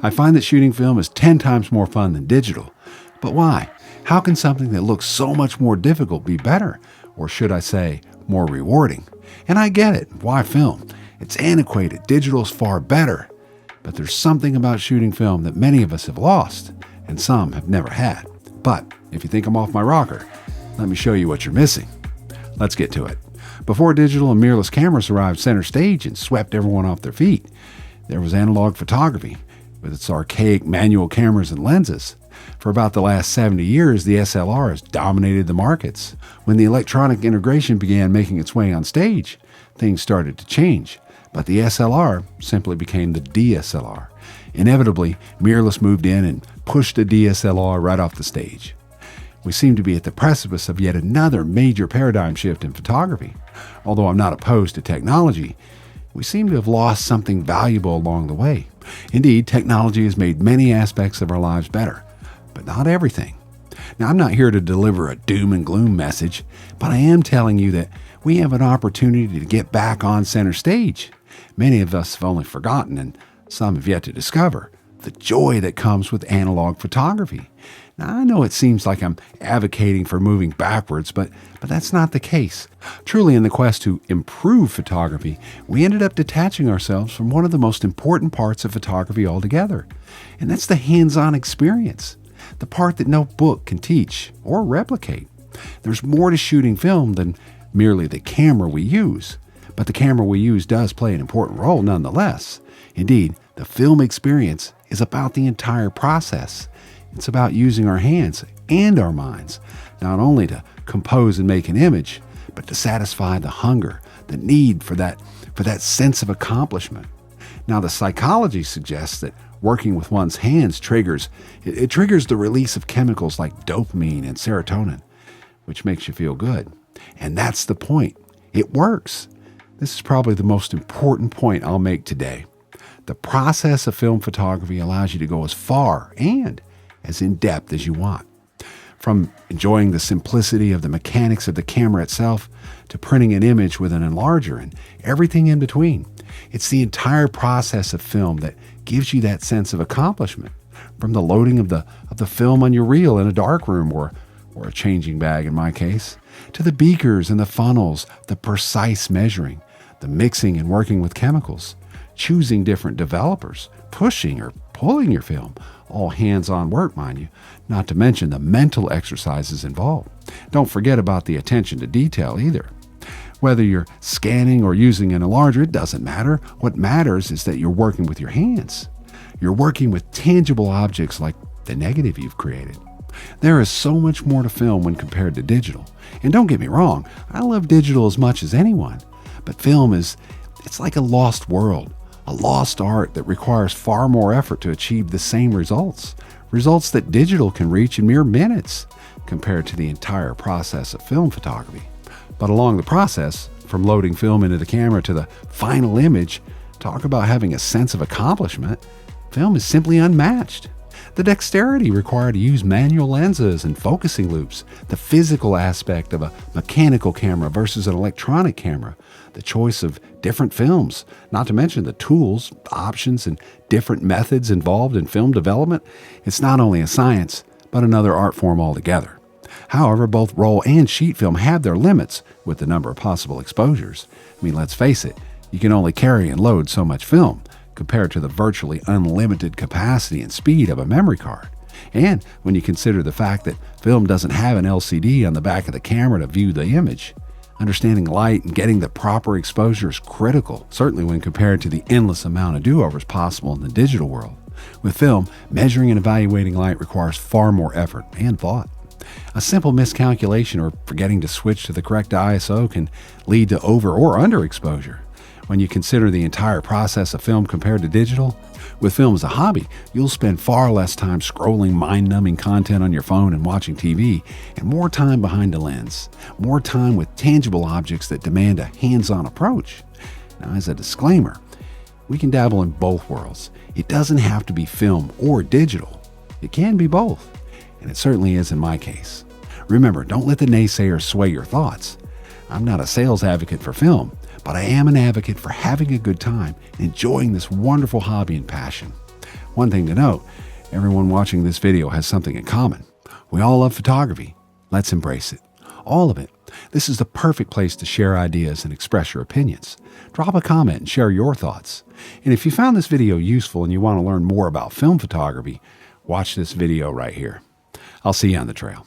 I find that shooting film is 10 times more fun than digital. But why? How can something that looks so much more difficult be better? Or should I say, more rewarding? And I get it. Why film? It's antiquated. Digital is far better. But there's something about shooting film that many of us have lost, and some have never had. But if you think I'm off my rocker, let me show you what you're missing. Let's get to it. Before digital and mirrorless cameras arrived center stage and swept everyone off their feet, there was analog photography with its archaic manual cameras and lenses. For about the last 70 years, the SLR has dominated the markets. When the electronic integration began making its way on stage, things started to change. But the SLR simply became the DSLR. Inevitably, mirrorless moved in and pushed the DSLR right off the stage. We seem to be at the precipice of yet another major paradigm shift in photography. Although I'm not opposed to technology, we seem to have lost something valuable along the way. Indeed, technology has made many aspects of our lives better, but not everything. Now, I'm not here to deliver a doom and gloom message, but I am telling you that we have an opportunity to get back on center stage. Many of us have only forgotten, and some have yet to discover, the joy that comes with analog photography. Now, I know it seems like I'm advocating for moving backwards, but that's not the case. Truly, in the quest to improve photography, we ended up detaching ourselves from one of the most important parts of photography altogether, and that's the hands-on experience, the part that no book can teach or replicate. There's more to shooting film than merely the camera we use, but the camera we use does play an important role nonetheless. Indeed, the film experience is about the entire process. It's about using our hands and our minds, not only to compose and make an image, but to satisfy the hunger, the need for that sense of accomplishment. Now, the psychology suggests that working with one's hands triggers the release of chemicals like dopamine and serotonin, which makes you feel good. And that's the point. It works. This is probably the most important point I'll make today. The process of film photography allows you to go as far and as in-depth as you want. From enjoying the simplicity of the mechanics of the camera itself to printing an image with an enlarger and everything in between. It's the entire process of film that gives you that sense of accomplishment. From the loading of the film on your reel in a darkroom or a changing bag in my case, to the beakers and the funnels, the precise measuring, the mixing and working with chemicals, choosing different developers, pushing or pulling your film, all hands-on work, mind you, not to mention the mental exercises involved. Don't forget about the attention to detail either. Whether you're scanning or using an enlarger, it doesn't matter. What matters is that you're working with your hands. You're working with tangible objects like the negative you've created. There is so much more to film when compared to digital. And don't get me wrong, I love digital as much as anyone. But film it's like a lost world, a lost art that requires far more effort to achieve the same results that digital can reach in mere minutes compared to the entire process of film photography. But along the process, from loading film into the camera to the final image, talk about having a sense of accomplishment, film is simply unmatched. The dexterity required to use manual lenses and focusing loops, the physical aspect of a mechanical camera versus an electronic camera, the choice of different films, not to mention the tools, options, and different methods involved in film development. It's not only a science, but another art form altogether. However, both roll and sheet film have their limits with the number of possible exposures. I mean, let's face it, you can only carry and load so much film compared to the virtually unlimited capacity and speed of a memory card. And when you consider the fact that film doesn't have an LCD on the back of the camera to view the image, understanding light and getting the proper exposure is critical, certainly when compared to the endless amount of do-overs possible in the digital world. With film, measuring and evaluating light requires far more effort and thought. A simple miscalculation or forgetting to switch to the correct ISO can lead to over or underexposure. When you consider the entire process of film compared to digital, with film as a hobby, you'll spend far less time scrolling mind-numbing content on your phone and watching TV, and more time behind the lens, more time with tangible objects that demand a hands-on approach. Now, as a disclaimer, we can dabble in both worlds. It doesn't have to be film or digital. It can be both, and it certainly is in my case. Remember, don't let the naysayers sway your thoughts. I'm not a sales advocate for film, but I am an advocate for having a good time and enjoying this wonderful hobby and passion. One thing to note, everyone watching this video has something in common. We all love photography. Let's embrace it. All of it. This is the perfect place to share ideas and express your opinions. Drop a comment and share your thoughts. And if you found this video useful and you want to learn more about film photography, watch this video right here. I'll see you on the trail.